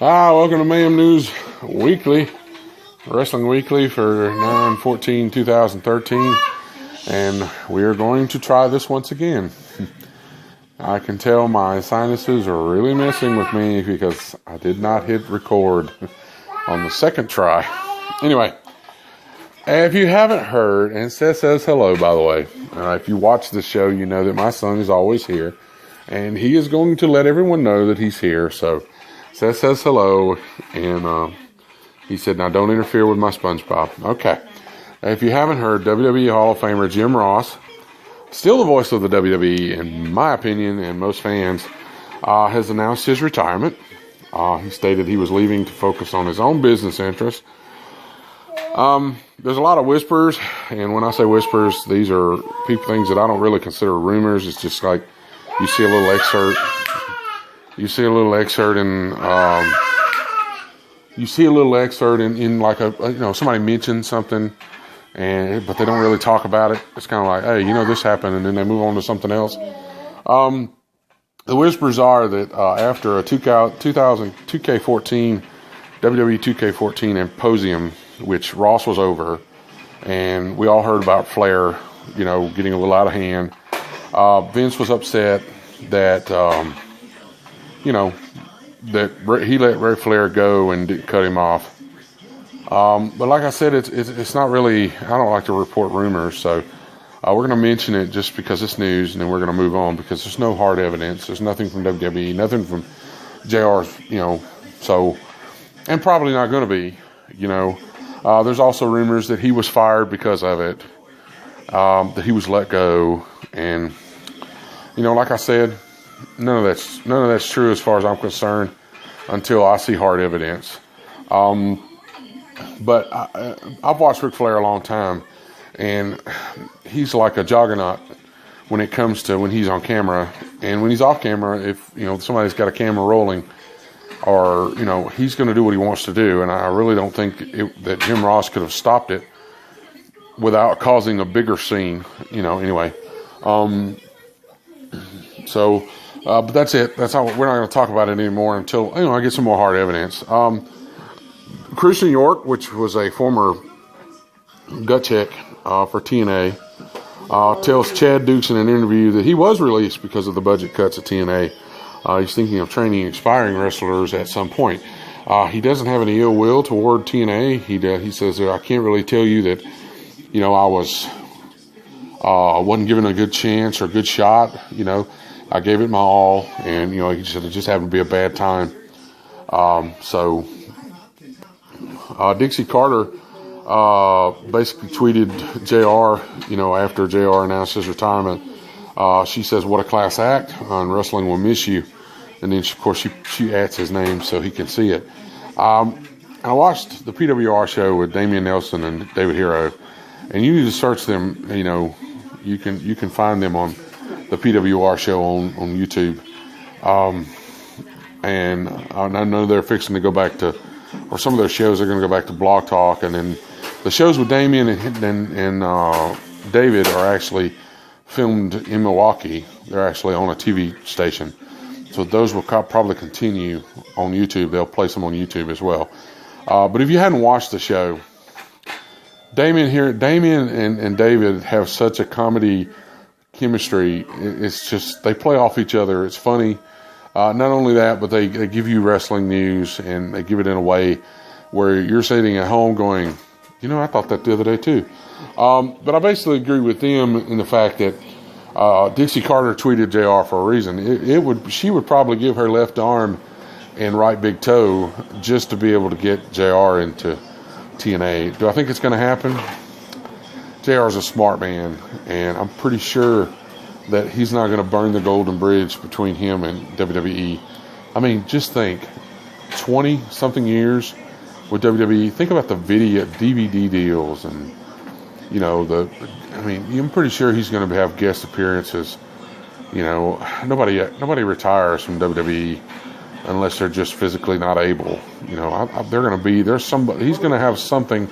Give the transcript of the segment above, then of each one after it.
Welcome to Mayhem News Weekly, Wrestling Weekly for 9/14/2013, and we are going to try this once again. I can tell my sinuses are really messing with me because I did not hit record on the second try. Anyway, if you haven't heard, and Seth says hello, by the way. If you watch the show, you know that my son is always here, and he is going to let everyone know that he's here, so Seth says hello, and he said, now don't interfere with my SpongeBob. Okay. If you haven't heard, WWE Hall of Famer Jim Ross, still the voice of the WWE, in my opinion, and most fans, has announced his retirement. He stated he was leaving to focus on his own business interests. There's a lot of whispers, and when I say whispers, these are things that I don't really consider rumors. It's just like you see a little excerpt. You see a little excerpt in like somebody mentioned something, but they don't really talk about it. It's kind of like, hey, this happened, and then they move on to something else. The whispers are that after a 2K14 WWE 2K14 Symposium, which Ross was over, and we all heard about Flair, getting a little out of hand. Vince was upset that that he let Ric Flair go and didn't cut him off. But like I said, it's not really, I don't like to report rumors, so we're going to mention it just because it's news, and then we're going to move on because there's no hard evidence. There's nothing from WWE, nothing from JR, so, and probably not going to be, There's also rumors that he was fired because of it, that he was let go, and, like I said, none of that's true as far as I'm concerned until I see hard evidence. But I've watched Ric Flair a long time, and he's like a juggernaut when it comes to when he's on camera. And when he's off camera, if somebody's got a camera rolling, or he's going to do what he wants to do. And I really don't think that Jim Ross could have stopped it without causing a bigger scene. Anyway. But that's it. That's all. We're not going to talk about it anymore until I get some more hard evidence. Christian York, which was a former gut check for TNA, tells Chad Dukes in an interview that he was released because of the budget cuts at TNA. He's thinking of training expiring wrestlers at some point. He doesn't have any ill will toward TNA. He says, I can't really tell you that I wasn't given a good chance or a good shot. I gave it my all, and he said it just happened to be a bad time. Dixie Carter basically tweeted JR, after JR announced his retirement. She says, "What a class act! On Wrestling Will Miss You," and then she adds his name so he can see it. I watched the PWR show with Damian Nelson and David Hero, and you need to search them. You can find them on the PWR show on YouTube. And I know they're fixing to go back to, or some of their shows are going to go back to Blog Talk, and then the shows with Damian and David are actually filmed in Milwaukee. They're actually on a TV station, so those will probably continue on YouTube. They'll place them on YouTube as well. But if you hadn't watched the show, Damian and David have such a comedy chemistry. It's just, they play off each other. It's funny. Not only that, but they give you wrestling news, and they give it in a way where you're sitting at home going, I thought that the other day too. But I basically agree with them in the fact that Dixie Carter tweeted JR for a reason. She would probably give her left arm and right big toe just to be able to get JR into TNA. Do I think it's going to happen? JR is a smart man, and I'm pretty sure that he's not going to burn the golden bridge between him and WWE. I mean, just think, 20-something years with WWE. Think about the DVD deals, and I'm pretty sure he's going to have guest appearances. Nobody retires from WWE unless they're just physically not able. They're going to be, there's somebody, he's going to have something,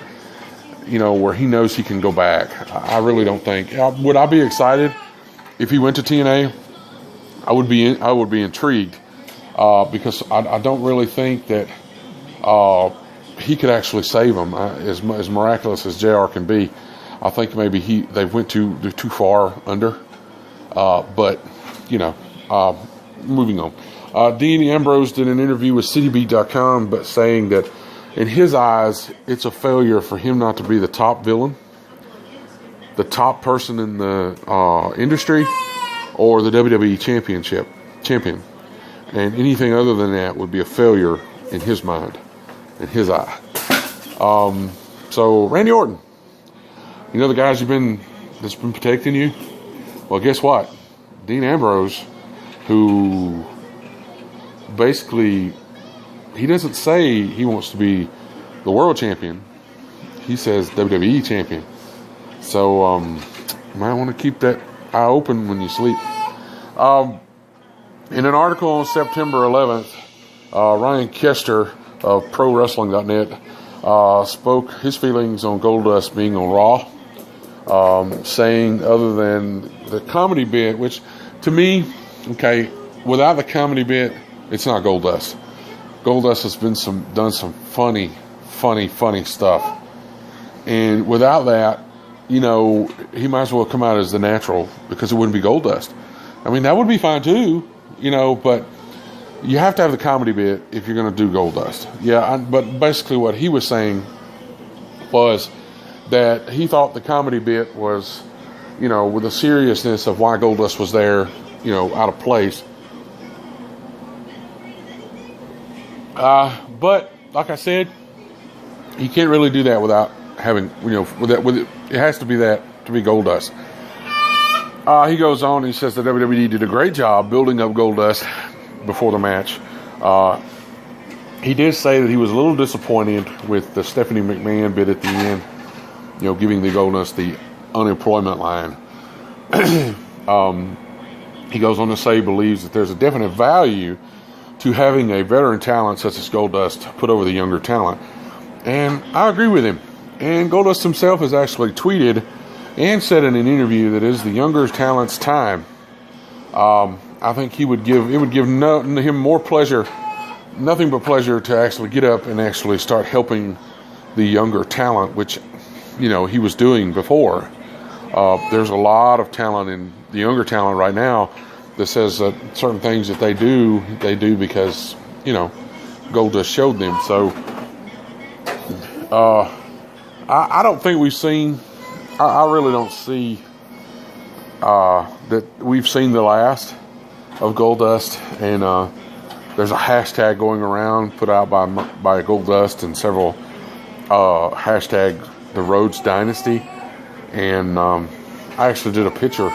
where he knows he can go back. I really don't think. Would I be excited if he went to TNA? I would be intrigued because I don't really think that he could actually save them. As miraculous as JR can be, I think maybe they went too far under. But moving on. Dean Ambrose did an interview with CityBeat.com, but saying that in his eyes, it's a failure for him not to be the top villain, the top person in the industry, or the WWE champion. And anything other than that would be a failure in his mind, in his eye. So Randy Orton, the guys that's been protecting you? Well, guess what? Dean Ambrose, who basically, he doesn't say he wants to be the world champion. He says WWE champion. So, you might want to keep that eye open when you sleep. In an article on September 11th, Ryan Kester of ProWrestling.net spoke his feelings on Goldust being on Raw, saying other than the comedy bit, which to me, without the comedy bit, it's not Goldust. Goldust has done some funny stuff, and without that, he might as well come out as the natural, because it wouldn't be Goldust. I mean, that would be fine too, but you have to have the comedy bit if you're going to do Goldust. Yeah, but basically what he was saying was that he thought the comedy bit was, with the seriousness of why Goldust was there, out of place. But like I said, you can't really do that without having, it has to be that to be Goldust. He goes on, he says that WWE did a great job building up Goldust before the match. He did say that he was a little disappointed with the Stephanie McMahon bit at the end, giving the Goldust the unemployment line. He goes on to say he believes that there's a definite value to having a veteran talent such as Goldust put over the younger talent. And I agree with him. And Goldust himself has actually tweeted and said in an interview that it is the younger talent's time. I think it would give him more pleasure, nothing but pleasure, to actually get up and actually start helping the younger talent, which, he was doing before. There's a lot of talent in the younger talent right now that says that certain things that they do because, Goldust showed them. So, I don't think we've seen, I really don't see that we've seen the last of Goldust. And there's a hashtag going around put out by Goldust and several hashtag the Rhodes Dynasty. And I actually did a picture.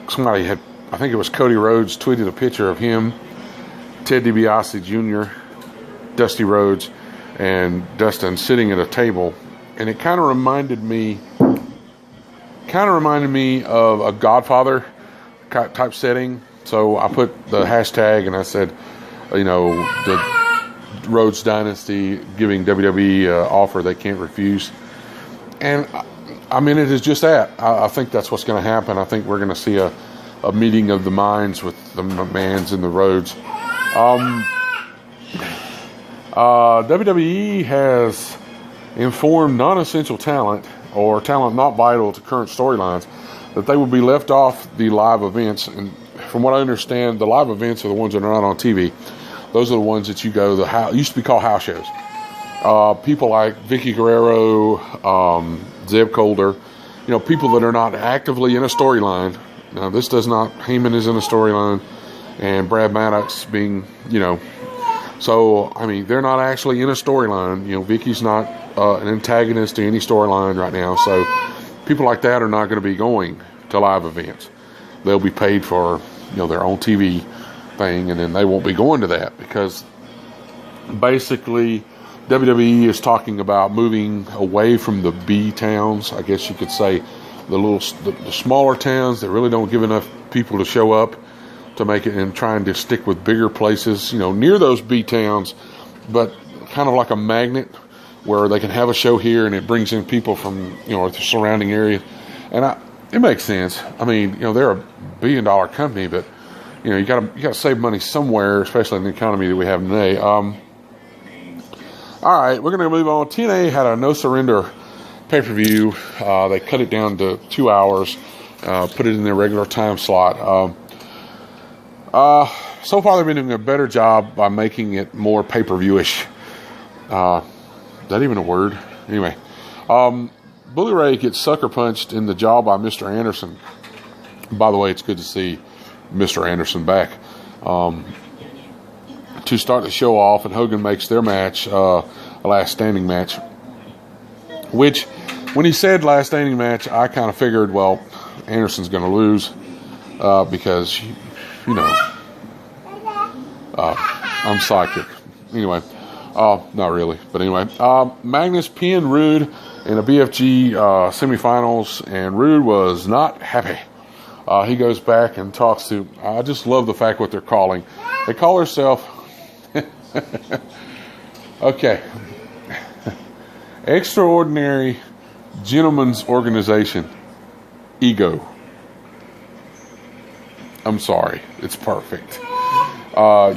Somebody had, I think it was Cody Rhodes, tweeted a picture of him, Ted DiBiase Jr., Dusty Rhodes, and Dustin sitting at a table, and it kind of reminded me of a Godfather type setting. So I put the hashtag and I said, the Rhodes Dynasty giving WWE an offer they can't refuse. And I mean, it is just that. I think that's what's going to happen. I think we're going to see a meeting of the minds with the McMahons and the Rhodes. WWE has informed non-essential talent or talent not vital to current storylines that they will be left off the live events. And from what I understand, the live events are the ones that are not on TV. Those are the ones that you go, used to be called house shows. People like Vicky Guerrero, Zeb Colder, people that are not actively in a storyline. Now, this does not, Heyman is in a storyline, and Brad Maddox being, so, I mean, they're not actually in a storyline. Vicky's not an antagonist to any storyline right now, so people like that are not going to be going to live events. They'll be paid for, their own TV thing, and then they won't be going to that, because basically WWE is talking about moving away from the B towns, I guess you could say, the smaller towns that really don't give enough people to show up to make it, and trying to stick with bigger places, near those B towns, but kind of like a magnet where they can have a show here and it brings in people from, the surrounding area. And it makes sense. I mean, they're a $1 billion company, but, you gotta save money somewhere, especially in the economy that we have today. All right, we're going to move on. TNA had a No Surrender pay-per-view. They cut it down to 2 hours, put it in their regular time slot. So far, they've been doing a better job by making it more pay-per-view-ish. Is that even a word? Anyway, Bully Ray gets sucker punched in the jaw by Mr. Anderson. By the way, it's good to see Mr. Anderson back. To start the show off, and Hogan makes their match a last standing match. Which, when he said last standing match, I kind of figured, well, Anderson's going to lose because, you know, I'm psychic. Anyway, not really, but anyway. Magnus pinned Rude in a BFG semifinals, and Rude was not happy. He goes back and talks to, I just love the fact what they're calling. They call herself, okay, Extraordinary Gentlemen's Organization, Ego. I'm sorry, it's perfect.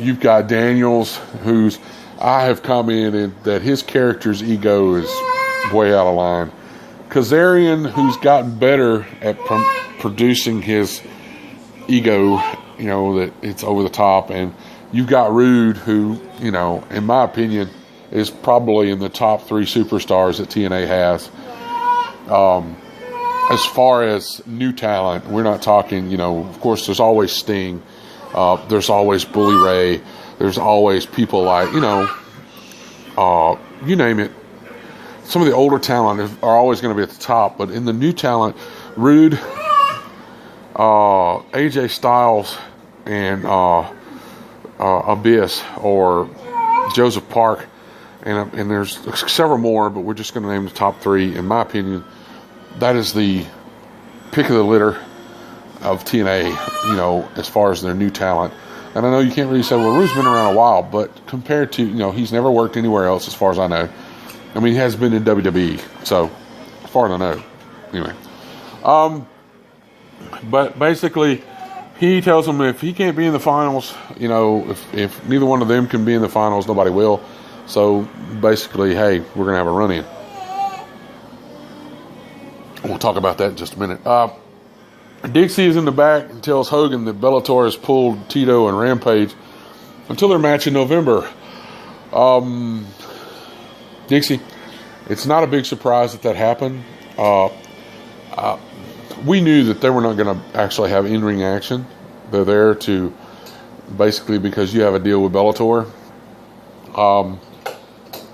You've got Daniels, who's, I have commented that his character's ego is way out of line. Kazarian, who's gotten better at producing his ego, you know, that it's over the top. And you've got Rude, who, you know, in my opinion, is probably in the top 3 superstars that TNA has. As far as new talent, we're not talking, you know, of course, there's always Sting. There's always Bully Ray. There's always people like, you know, you name it. Some of the older talent are always going to be at the top. But in the new talent, Rude, AJ Styles, and Abyss, or Joseph Park, and there's several more, but we're just going to name the top 3. In my opinion, that is the pick of the litter of TNA, you know, as far as their new talent. And I know you can't really say, well, Rude's been around a while, but compared to, you know, he's never worked anywhere else as far as I know. I mean, he has been in WWE, so as far as I know. Anyway. But basically, he tells him if he can't be in the finals, you know, if neither one of them can be in the finals, nobody will. So basically, hey, we're going to have a run-in. We'll talk about that in just a minute. Dixie is in the back and tells Hogan that Bellator has pulled Tito and Rampage until their match in November. Dixie, it's not a big surprise that happened. We knew that they were not going to actually have in-ring action. They're there to basically because you have a deal with Bellator.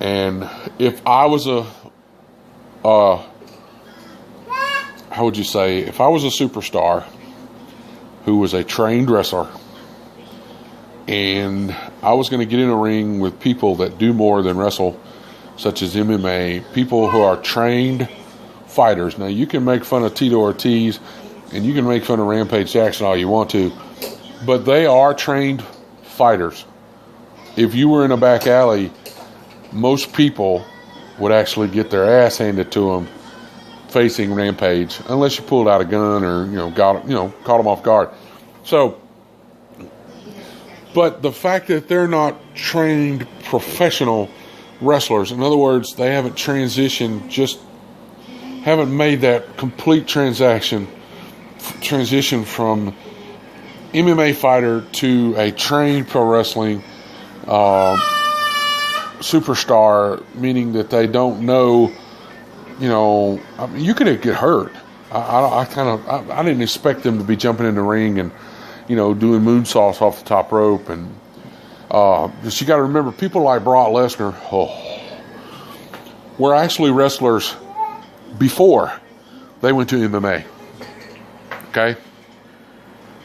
And if I was how would you say, if I was a superstar who was a trained wrestler and I was going to get in a ring with people that do more than wrestle, such as MMA, people who are trained fighters. Now, you can make fun of Tito Ortiz and you can make fun of Rampage Jackson all you want to, but they are trained fighters. If you were in a back alley, most people would actually get their ass handed to them facing Rampage, unless you pulled out a gun or, you know, caught them off guard. So, but the fact that they're not trained professional wrestlers, in other words, they haven't transitioned, just haven't made that complete transition from MMA fighter to a trained pro wrestling superstar, meaning that they don't know. You know, I mean, you could get hurt. I didn't expect them to be jumping in the ring and, you know, doing moonsaults off the top rope. And just you got to remember, people like Brock Lesnar were actually wrestlers before they went to MMA. Okay?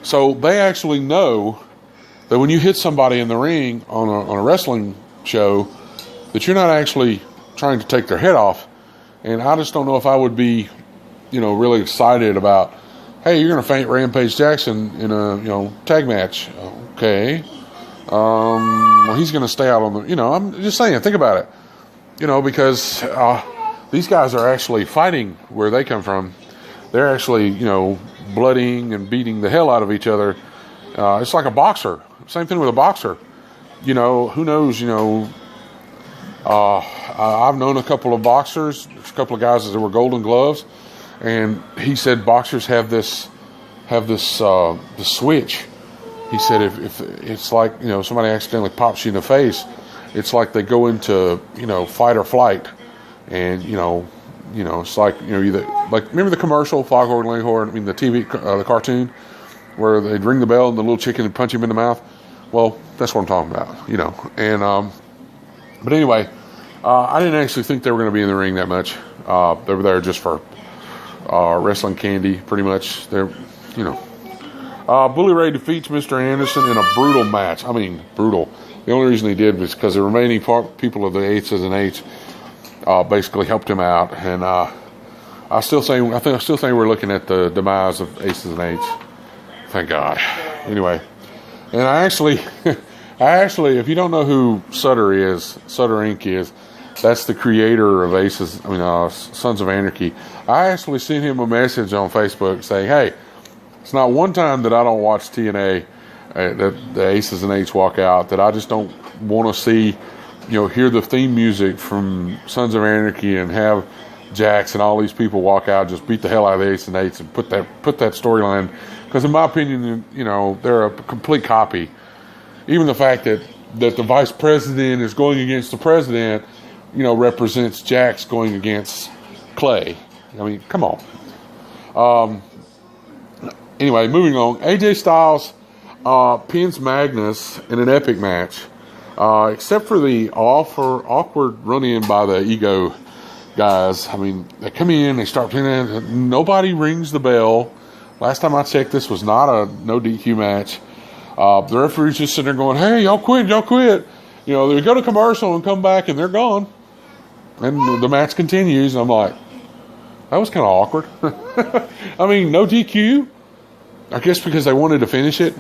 So they actually know that when you hit somebody in the ring on a wrestling show, that you're not actually trying to take their head off. And I just don't know if I would be, you know, really excited about, hey, you're going to faint Rampage Jackson in a, you know, tag match. Okay. Well, he's going to stay out on the, you know, I'm just saying, think about it. You know, because these guys are actually fighting where they come from. They're actually, you know, blooding and beating the hell out of each other. It's like a boxer. Same thing with a boxer. You know, who knows, you know, I've known a couple of boxers, a couple of guys that were Golden Gloves, and he said boxers have this the switch. He said if it's like, you know, somebody accidentally pops you in the face, it's like they go into, you know, fight or flight, and you know it's like, you know, either like, remember the commercial Foghorn Leghorn, I mean the TV the cartoon where they'd ring the bell and the little chicken would punch him in the mouth. Well, that's what I'm talking about, you know. And but anyway, I didn't actually think they were going to be in the ring that much. They were there just for wrestling candy, pretty much. They're, you know. Bully Ray defeats Mr. Anderson in a brutal match. I mean, brutal. The only reason he did was because the remaining people of the Aces and Eights basically helped him out. And I still think we're looking at the demise of Aces and Eights. Thank God. Anyway, and I actually, if you don't know who Sutter Inc. is, that's the creator of Sons of Anarchy. I actually sent him a message on Facebook saying, hey, it's not one time that I don't watch TNA, that the Aces and Eights walk out, that I just don't want to see, you know, hear the theme music from Sons of Anarchy and have Jax and all these people walk out, just beat the hell out of the Aces and Eights and put that storyline. Because in my opinion, you know, they're a complete copy. Even the fact that the vice president is going against the president, you know, represents Jax going against Clay. I mean, come on. Anyway, moving on. AJ Styles pins Magnus in an epic match. Except for the awkward run-in by the Ego guys. I mean, they come in, they start pinning. Nobody rings the bell. Last time I checked, this was not a no DQ match. The referee's just sitting there going, hey, y'all quit. You know, they go to commercial and come back and they're gone. And the match continues. And I'm like, that was kind of awkward. I mean, no DQ. I guess because they wanted to finish it.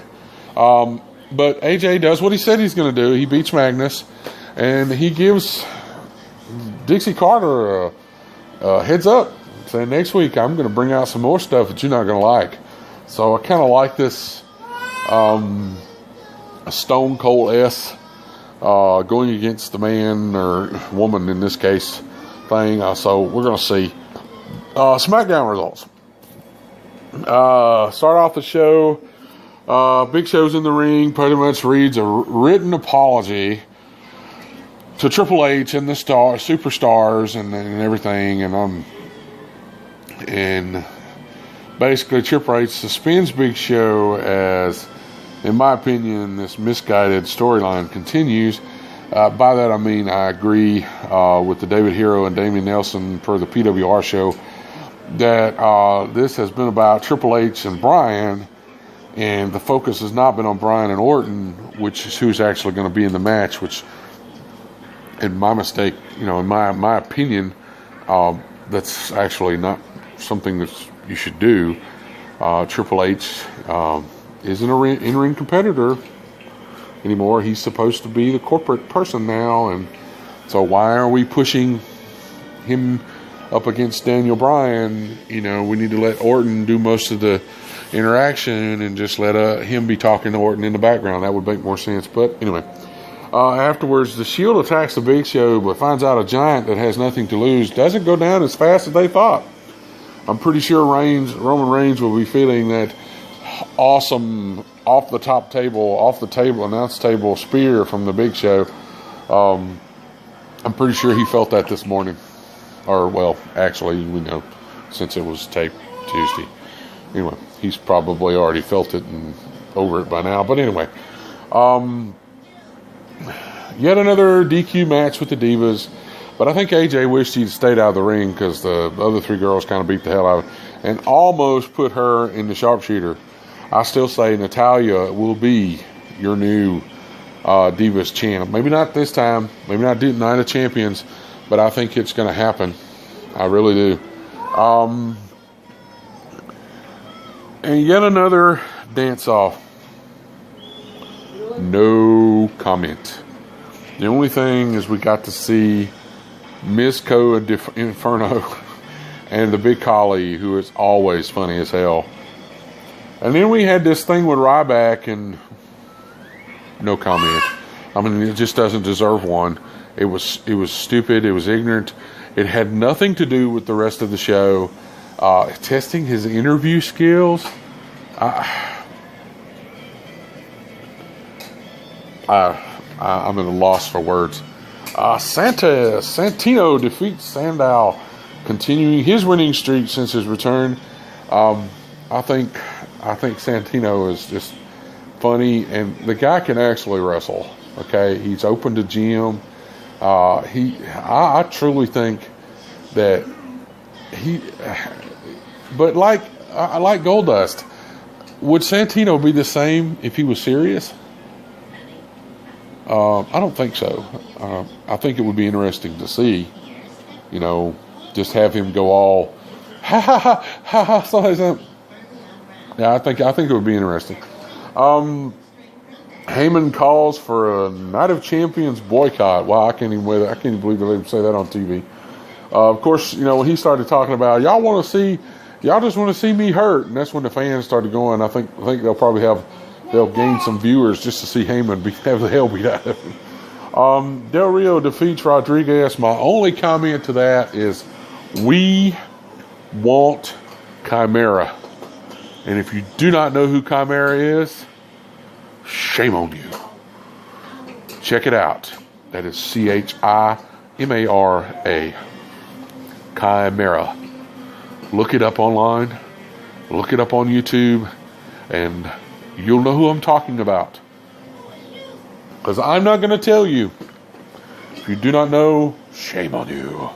But AJ does what he said he's going to do. He beats Magnus. And he gives Dixie Carter a heads up, saying next week I'm going to bring out some more stuff that you're not going to like. So I kind of like this Stone Cold S going against the man or woman in this case thing. So we're going to see SmackDown results. Start off the show. Big Show's in the ring. Pretty much reads a written apology to Triple H and the superstars and everything, and basically Triple H suspends Big Show as, in my opinion, this misguided storyline continues. By that I mean I agree with the David Hero and Damian Nelson per the PWR show that this has been about Triple H and Bryan, and the focus has not been on Bryan and Orton, which is who's actually going to be in the match, which, in my mistake, you know, in my opinion, that's actually not something that you should do. Triple H isn't an in-ring competitor anymore. He's supposed to be the corporate person now, and so why are we pushing him up against Daniel Bryan? You know, we need to let Orton do most of the interaction and just let him be talking to Orton in the background. That would make more sense. But anyway, afterwards, the Shield attacks the Big Show, but finds out a giant that has nothing to lose doesn't go down as fast as they thought. I'm pretty sure Roman Reigns will be feeling that awesome off the table, announce table spear from the Big Show. I'm pretty sure he felt that this morning. Or, well, actually, we know, since it was taped Tuesday. Anyway, he's probably already felt it and over it by now. But anyway, yet another DQ match with the Divas. But I think AJ wished he'd stayed out of the ring because the other three girls kind of beat the hell out of her and almost put her in the sharpshooter. I still say Natalya will be your new Divas champ. Maybe not this time. Maybe not Night of Champions. But I think it's going to happen. I really do. And yet another dance-off. No comment. The only thing is we got to see Miss Co Inferno and the Big Collie, who is always funny as hell. And then we had this thing with Ryback, and no comment. I mean, it just doesn't deserve one. It was stupid. It was ignorant. It had nothing to do with the rest of the show. Testing his interview skills. I'm at a loss for words. Santino defeats Sandow, continuing his winning streak since his return. I think Santino is just funny, and the guy can actually wrestle. Okay, he's open to gym. I truly think that but I like Goldust. Would Santino be the same if he was serious? I don't think so. I think it would be interesting to see, just have him go all ha ha ha ha ha. Something. Yeah, I think it would be interesting. Heyman calls for a Night of Champions boycott. Wow, I can't even believe they let him say that on TV. Of course, when he started talking about y'all just want to see me hurt, and that's when the fans started going. I think they'll gain some viewers just to see Heyman have the hell beat out of him. Del Rio defeats Rodriguez. My only comment to that is we want Chimera. And if you do not know who Chimera is, shame on you. Check it out. That is Chimara. Chimera. Look it up online. Look it up on YouTube. And you'll know who I'm talking about. Because I'm not going to tell you. If you do not know, shame on you.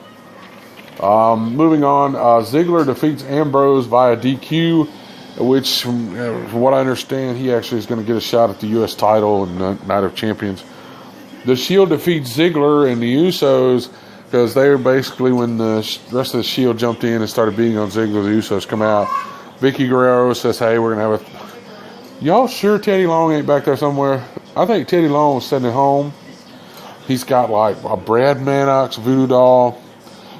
Moving on. Ziggler defeats Ambrose via DQ. Which, from what I understand, he actually is going to get a shot at the U.S. title and Night of Champions. The Shield defeats Ziggler and the Usos because they were basically, when the rest of the Shield jumped in and started beating on Ziggler, the Usos come out. Vicky Guerrero says, hey, we're going to have y'all sure Teddy Long ain't back there somewhere? I think Teddy Long was sitting at home. He's got like a Brad Maddox voodoo doll,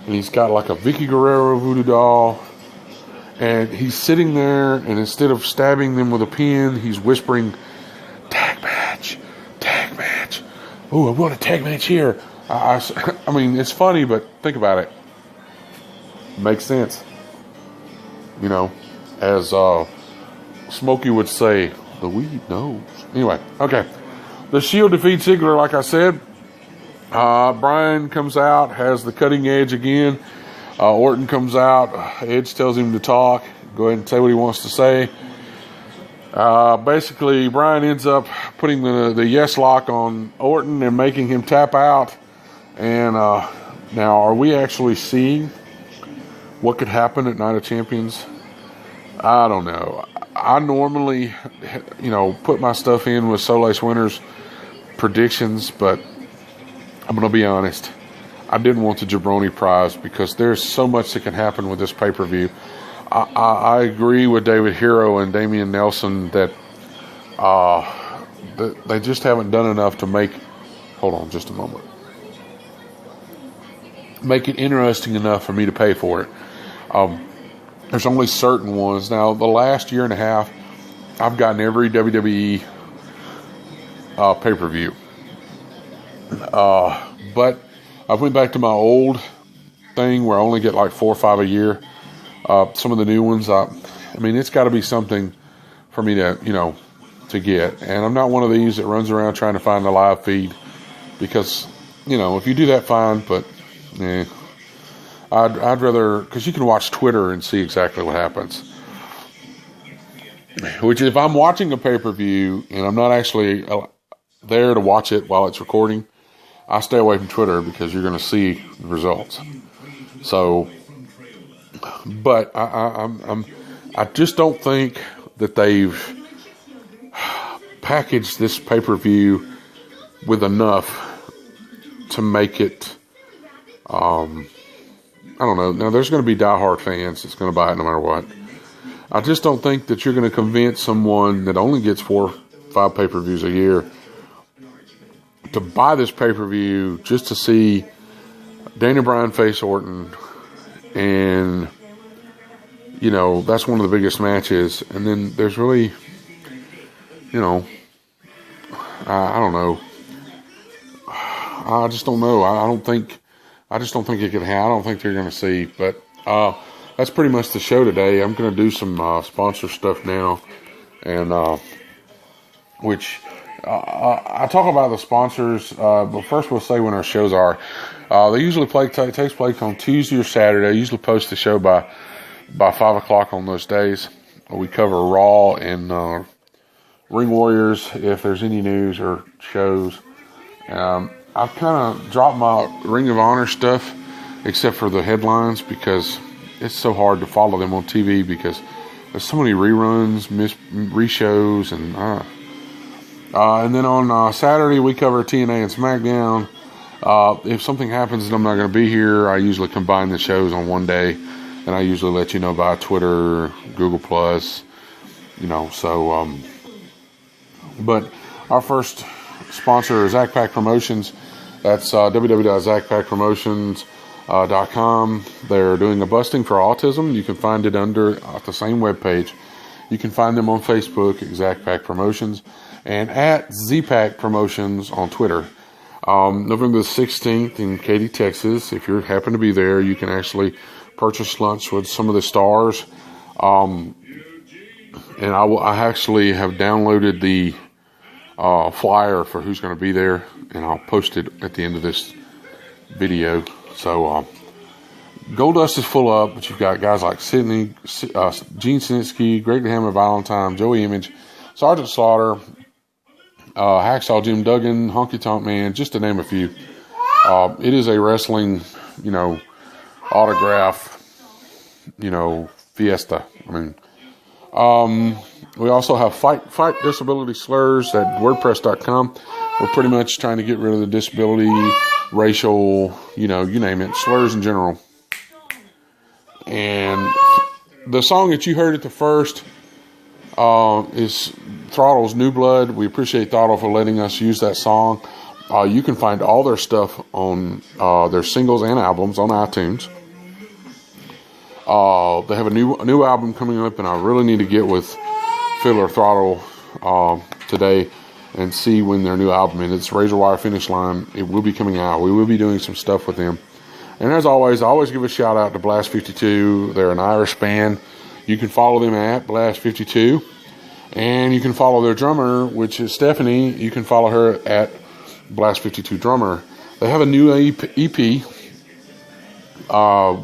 and he's got like a Vicky Guerrero voodoo doll. And he's sitting there, and instead of stabbing them with a pin, he's whispering, tag match. Oh, I want a tag match here. I mean, it's funny, but think about it. Makes sense. As Smokey would say, the weed knows. Anyway, okay. The Shield defeats Ziggler, like I said. Bryan comes out, has the cutting edge again. Orton comes out. Edge tells him to talk. Go ahead and say what he wants to say. Basically, Bryan ends up putting the yes lock on Orton and making him tap out. And now, are we actually seeing what could happen at Night of Champions? I don't know. I normally, put my stuff in with Soleil Winter's predictions, but I'm going to be honest. I didn't want the Jabroni prize because there's so much that can happen with this pay-per-view. I agree with David Hero and Damian Nelson that they just haven't done enough to make... Hold on just a moment. Make it interesting enough for me to pay for it. There's only certain ones. Now, the last year and a half, I've gotten every WWE pay-per-view. But I went back to my old thing where I only get like 4 or 5 a year. Some of the new ones, I mean, it's got to be something for me to, to get. And I'm not one of these that runs around trying to find the live feed because, if you do that, fine. But, I'd rather, because you can watch Twitter and see exactly what happens. Which, if I'm watching a pay-per-view and I'm not actually there to watch it while it's recording, I stay away from Twitter because you're going to see the results. So, but I just don't think that they've packaged this pay-per-view with enough to make it. I don't know. Now, there's going to be diehard fans that's going to buy it no matter what. I just don't think that you're going to convince someone that only gets 4 or 5 pay-per-views a year to buy this pay-per-view just to see Daniel Bryan face Orton. And, that's one of the biggest matches. And then there's really, I don't know. I just don't know. I just don't think it could happen. I don't think they're going to see. But that's pretty much the show today. I'm going to do some sponsor stuff now, and which I talk about the sponsors. But first, we'll say when our shows are. They usually takes place on Tuesday or Saturday. I usually post the show by 5 o'clock on those days. We cover Raw and Ring Warriors if there's any news or shows. I've kind of dropped my Ring of Honor stuff, except for the headlines, because it's so hard to follow them on TV because there's so many reruns, re-shows, and then on Saturday we cover TNA and SmackDown. If something happens and I'm not going to be here, I usually combine the shows on one day, and I usually let you know via Twitter, Google Plus, so. But our first sponsor is Zach Pack Promotions. That's www.zachpackpromotions.com. They're doing a busting for autism. You can find it under the same webpage. You can find them on Facebook at Zach Pack Promotions and at ZPack Promotions on Twitter. November the 16th in Katy, Texas. If you happen to be there, you can actually purchase lunch with some of the stars. And I actually have downloaded the flyer for who's going to be there, and I'll post it at the end of this video. So Goldust is full up, but you've got guys like Gene Sinitsky, Greg the Hammer Valentine, Joey Image, Sergeant Slaughter, Hacksaw Jim Duggan, Honky Tonk Man, just to name a few. It is a wrestling, autograph, fiesta. We also have Fight Disability Slurs at WordPress.com. We're pretty much trying to get rid of the disability, racial, you name it, slurs in general. And the song that you heard at the first is Throttle's New Blood. We appreciate Throttle for letting us use that song. You can find all their stuff on their singles and albums on iTunes. They have a new album coming up, and I really need to get with Fiddler Throttle today and see when their new album is. It's Razor Wire Finish Line. It will be coming out. We will be doing some stuff with them. And as always, I always give a shout out to Blast 52. They're an Irish band. You can follow them at Blast 52. And you can follow their drummer, which is Stephanie. You can follow her at Blast 52 Drummer. They have a new EP.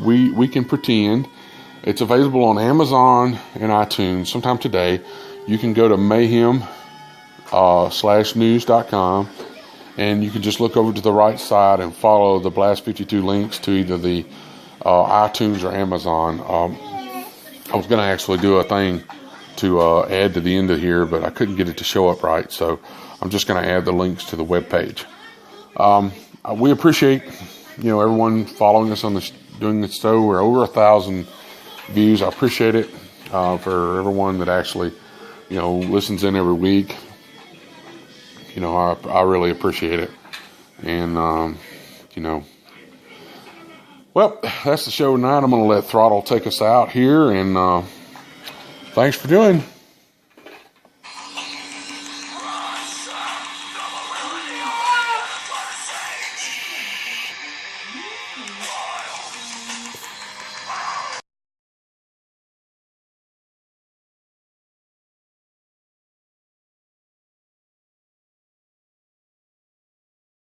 We Can Pretend. It's available on Amazon and iTunes sometime today. You can go to mayhem/news.com, and you can just look over to the right side and follow the Blast 52 links to either the iTunes or Amazon. I was going to actually do a thing to add to the end of here, but I couldn't get it to show up right, so I'm just going to add the links to the webpage. We appreciate everyone following us on doing this show. We're over 1,000 views. I appreciate it for everyone that actually listens in every week. I really appreciate it. And well, that's the show tonight. I'm going to let Throttle take us out here, and thanks for doing.